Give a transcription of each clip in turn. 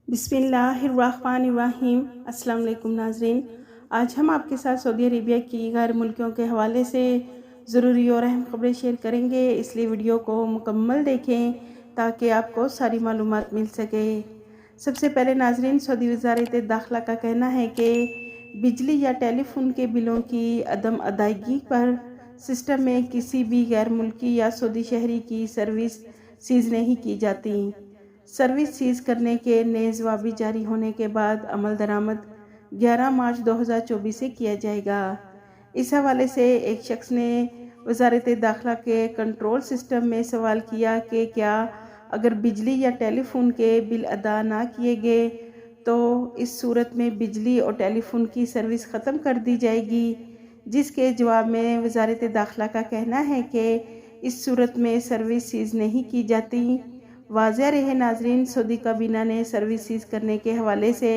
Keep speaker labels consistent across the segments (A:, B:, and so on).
A: بسم اللہ الرحمن الرحیم۔ السلام علیکم ناظرین، آج ہم آپ کے ساتھ سعودی عربیہ کی غیر ملکیوں کے حوالے سے ضروری اور اہم خبریں شیئر کریں گے، اس لیے ویڈیو کو مکمل دیکھیں تاکہ آپ کو ساری معلومات مل سکے۔ سب سے پہلے ناظرین، سعودی وزارت داخلہ کا کہنا ہے کہ بجلی یا ٹیلی فون کے بلوں کی عدم ادائیگی پر سسٹم میں کسی بھی غیر ملکی یا سعودی شہری کی سروس سیز نہیں کی جاتی۔ سروس سیز کرنے کے نئے ضوابط جاری ہونے کے بعد عمل درآمد 11 مارچ 2024 سے کیا جائے گا۔ اس حوالے سے ایک شخص نے وزارت داخلہ کے کنٹرول سسٹم میں سوال کیا کہ کیا اگر بجلی یا ٹیلی فون کے بل ادا نہ کیے گئے تو اس صورت میں بجلی اور ٹیلی فون کی سروس ختم کر دی جائے گی، جس کے جواب میں وزارت داخلہ کا کہنا ہے کہ اس صورت میں سروس سیز نہیں کی جاتی۔ واضح رہے ناظرین، سعودی کابینہ نے سروس سیز کرنے کے حوالے سے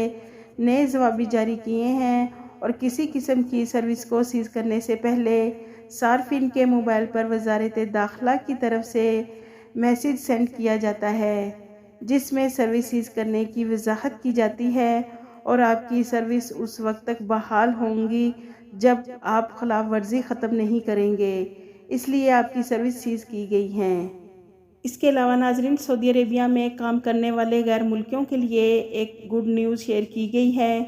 A: نئے ضوابط جاری کیے ہیں اور کسی قسم کی سروس کو سیز کرنے سے پہلے صارفین کے موبائل پر وزارت داخلہ کی طرف سے میسج سینڈ کیا جاتا ہے، جس میں سروس سیز کرنے کی وضاحت کی جاتی ہے اور آپ کی سروس اس وقت تک بحال ہوں گی جب آپ خلاف ورزی ختم نہیں کریں گے، اس لیے آپ کی سروس سیز کی گئی ہے۔ اس کے علاوہ ناظرین، سعودی عربیہ میں کام کرنے والے غیر ملکیوں کے لیے ایک گڈ نیوز شیئر کی گئی ہے۔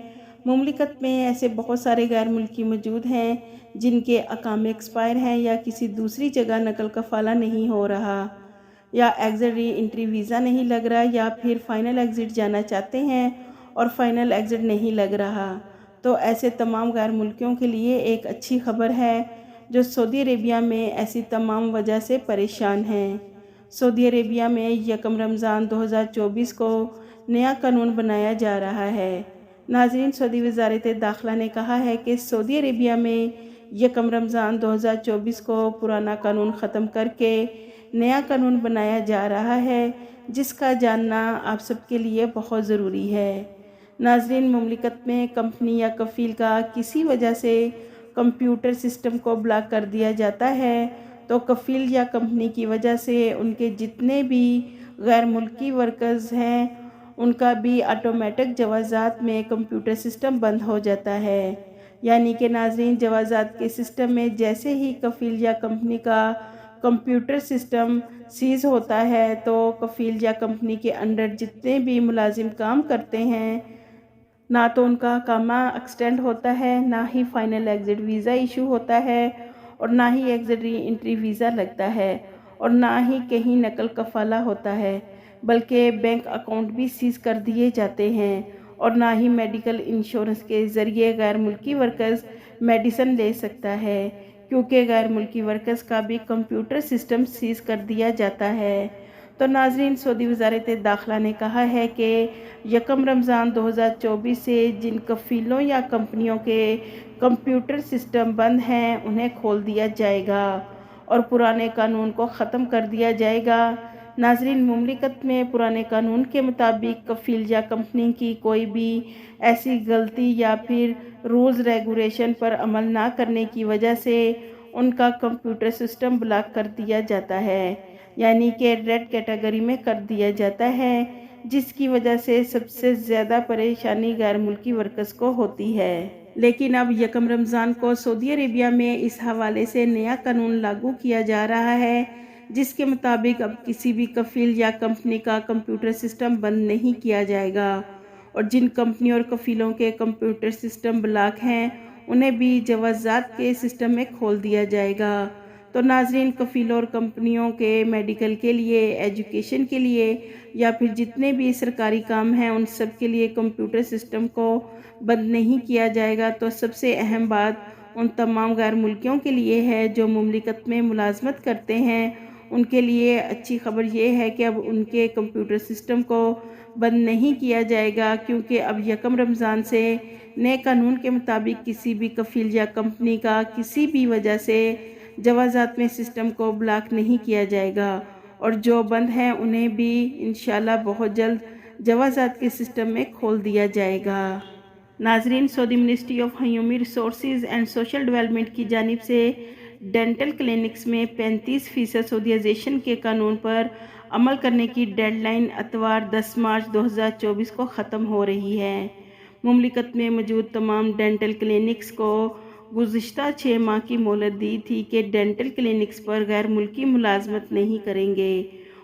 A: مملکت میں ایسے بہت سارے غیر ملکی موجود ہیں جن کے اقامے ایکسپائر ہیں یا کسی دوسری جگہ نقل کفالہ نہیں ہو رہا، یا ایگزٹ ری انٹری ویزا نہیں لگ رہا، یا پھر فائنل ایگزٹ جانا چاہتے ہیں اور فائنل ایگزٹ نہیں لگ رہا۔ تو ایسے تمام غیر ملکیوں کے لیے ایک اچھی خبر ہے جو سعودی عربیہ میں ایسی تمام وجہ سے پریشان ہیں۔ سعودی عربیہ میں یکم رمضان 2024 کو نیا قانون بنایا جا رہا ہے۔ ناظرین، سعودی وزارت داخلہ نے کہا ہے کہ سعودی عربیہ میں یکم رمضان 2024 کو پرانا قانون ختم کر کے نیا قانون بنایا جا رہا ہے، جس کا جاننا آپ سب کے لیے بہت ضروری ہے۔ ناظرین، مملکت میں کمپنی یا کفیل کا کسی وجہ سے کمپیوٹر سسٹم کو بلاک کر دیا جاتا ہے تو کفیل یا کمپنی کی وجہ سے ان کے جتنے بھی غیر ملکی ورکرز ہیں ان کا بھی آٹومیٹک جوازات میں کمپیوٹر سسٹم بند ہو جاتا ہے۔ یعنی کہ ناظرین، جوازات کے سسٹم میں جیسے ہی کفیل یا کمپنی کا کمپیوٹر سسٹم سیز ہوتا ہے تو کفیل یا کمپنی کے انڈر جتنے بھی ملازم کام کرتے ہیں نہ تو ان کا اقامہ ایکسٹینڈ ہوتا ہے، نہ ہی فائنل ایگزٹ ویزا ایشو ہوتا ہے، اور نہ ہی ایگزٹ ری انٹری ویزا لگتا ہے، اور نہ ہی کہیں نقل کفالہ ہوتا ہے، بلکہ بینک اکاؤنٹ بھی سیز کر دیے جاتے ہیں، اور نہ ہی میڈیکل انشورنس کے ذریعے غیر ملکی ورکرز میڈیسن لے سکتا ہے، کیونکہ غیر ملکی ورکرز کا بھی کمپیوٹر سسٹم سیز کر دیا جاتا ہے۔ تو ناظرین، سعودی وزارت داخلہ نے کہا ہے کہ یکم رمضان 2024 سے جن کفیلوں یا کمپنیوں کے کمپیوٹر سسٹم بند ہیں انہیں کھول دیا جائے گا اور پرانے قانون کو ختم کر دیا جائے گا۔ ناظرین، مملکت میں پرانے قانون کے مطابق کفیل یا کمپنی کی کوئی بھی ایسی غلطی یا پھر رولز ریگولیشن پر عمل نہ کرنے کی وجہ سے ان کا کمپیوٹر سسٹم بلاک کر دیا جاتا ہے، یعنی کہ ریڈ کیٹیگری میں کر دیا جاتا ہے، جس کی وجہ سے سب سے زیادہ پریشانی غیر ملکی ورکرز کو ہوتی ہے۔ لیکن اب یکم رمضان کو سعودی عربیہ میں اس حوالے سے نیا قانون لاگو کیا جا رہا ہے، جس کے مطابق اب کسی بھی کفیل یا کمپنی کا کمپیوٹر سسٹم بند نہیں کیا جائے گا، اور جن کمپنیوں اور کفیلوں کے کمپیوٹر سسٹم بلاک ہیں انہیں بھی جوازات کے سسٹم میں کھول دیا جائے گا۔ تو ناظرین، کفیلوں اور کمپنیوں کے میڈیکل کے لیے، ایجوکیشن کے لیے یا پھر جتنے بھی سرکاری کام ہیں ان سب کے لیے کمپیوٹر سسٹم کو بند نہیں کیا جائے گا۔ تو سب سے اہم بات ان تمام غیر ملکیوں کے لیے ہے جو مملکت میں ملازمت کرتے ہیں، ان کے لیے اچھی خبر یہ ہے کہ اب ان کے کمپیوٹر سسٹم کو بند نہیں کیا جائے گا، کیونکہ اب یکم رمضان سے نئے قانون کے مطابق کسی بھی کفیل یا کمپنی کا کسی بھی وجہ سے جوازات میں سسٹم کو بلاک نہیں کیا جائے گا، اور جو بند ہیں انہیں بھی انشاءاللہ بہت جلد جوازات کے سسٹم میں کھول دیا جائے گا۔ ناظرین، سعودی ministry of human resources and social development کی جانب سے ڈینٹل کلینکس میں 35% سعودیائزیشن کے قانون پر عمل کرنے کی ڈیڈ لائن اتوار 10 مارچ 2024 کو ختم ہو رہی ہے۔ مملکت میں موجود تمام ڈینٹل کلینکس کو گزشتہ 6 ماہ کی مہلت دی تھی کہ ڈینٹل کلینکس پر غیر ملکی ملازمت نہیں کریں گے،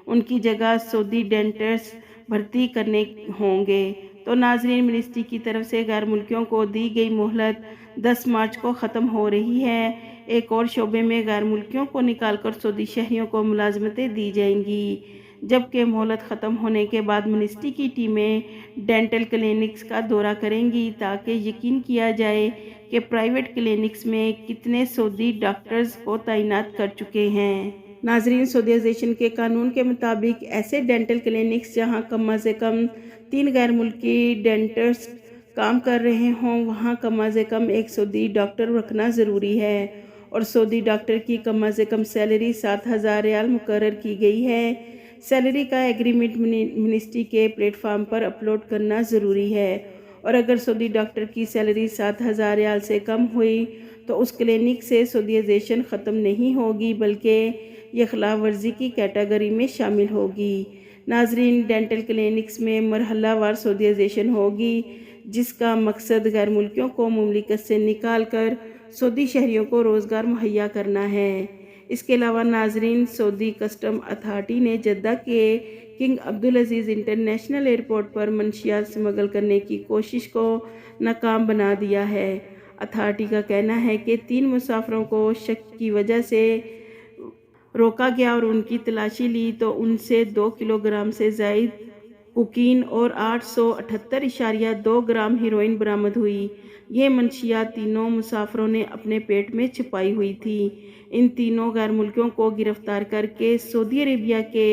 A: ان کی جگہ سعودی ڈینٹسٹ بھرتی کرنے ہوں گے۔ تو ناظرین، منسٹری کی طرف سے غیر ملکیوں کو دی گئی مہلت 10 مارچ کو ختم ہو رہی ہے۔ ایک اور شعبے میں غیر ملکیوں کو نکال کر سعودی شہریوں کو ملازمتیں دی جائیں گی، جبکہ مہلت ختم ہونے کے بعد منسٹری کی ٹیمیں ڈینٹل کلینکس کا دورہ کریں گی تاکہ یقین کیا جائے کہ پرائیویٹ کلینکس میں کتنے سعودی ڈاکٹرز کو تعینات کر چکے ہیں۔ ناظرین، سعودیائزیشن کے قانون کے مطابق ایسے ڈینٹل کلینکس جہاں کم از کم 3 غیر ملکی ڈینٹسٹ کام کر رہے ہوں، وہاں کم از کم ایک سعودی ڈاکٹر رکھنا ضروری ہے، اور سعودی ڈاکٹر کی کم از کم سیلری 7,000 ریال مقرر کی گئی ہے۔ سیلری کا ایگریمنٹ منسٹری کے پلیٹ فارم پر اپلوڈ کرنا ضروری ہے، اور اگر سعودی ڈاکٹر کی سیلری 7,000 ریال سے کم ہوئی تو اس کلینک سے سعودیائزیشن ختم نہیں ہوگی، بلکہ یہ خلاف ورزی کی کیٹیگری میں شامل ہوگی۔ ناظرین، ڈینٹل کلینکس میں مرحلہ وار سعودیائزیشن ہوگی، جس کا مقصد غیر ملکیوں کو مملکت سے نکال کر سعودی شہریوں کو روزگار مہیا کرنا ہے۔ اس کے علاوہ ناظرین، سعودی کسٹم اتھارٹی نے جدہ کے کنگ عبدالعزیز انٹرنیشنل ایئرپورٹ پر منشیات سمگل کرنے کی کوشش کو ناکام بنا دیا ہے۔ اتھارٹی کا کہنا ہے کہ 3 مسافروں کو شک کی وجہ سے روکا گیا اور ان کی تلاشی لی تو ان سے 2 کلو گرام سے زائد کوکین اور 878.2 گرام ہیروئن برآمد ہوئی۔ یہ منشیات تینوں مسافروں نے اپنے پیٹ میں چھپائی ہوئی تھی۔ ان تینوں غیر ملکیوں کو گرفتار کر کے سعودی عربیہ کے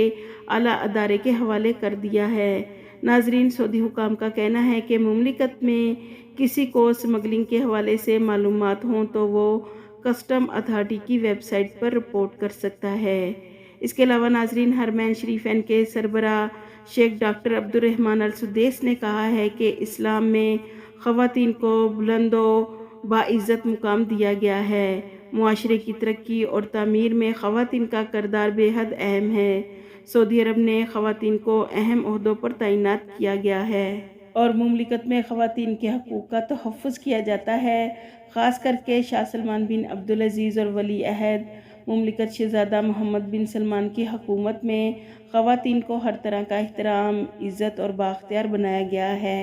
A: اعلیٰ ادارے کے حوالے کر دیا ہے۔ ناظرین، سعودی حکام کا کہنا ہے کہ مملکت میں کسی کو سمگلنگ کے حوالے سے معلومات ہوں تو وہ کسٹم اتھارٹی کی ویب سائٹ پر رپورٹ کر سکتا ہے۔ اس کے علاوہ ناظرین، حرمین شریفین کے سربراہ شیخ ڈاکٹر عبدالرحمن السدیس نے کہا ہے کہ اسلام میں خواتین کو بلند و باعزت مقام دیا گیا ہے۔ معاشرے کی ترقی اور تعمیر میں خواتین کا کردار بے حد اہم ہے۔ سعودی عرب نے خواتین کو اہم عہدوں پر تعینات کیا گیا ہے، اور مملکت میں خواتین کے حقوق کا تحفظ کیا جاتا ہے۔ خاص کر کے شاہ سلمان بن عبدالعزیز اور ولی عہد مملکت شہزادہ محمد بن سلمان کی حکومت میں خواتین کو ہر طرح کا احترام، عزت اور بااختیار بنایا گیا ہے۔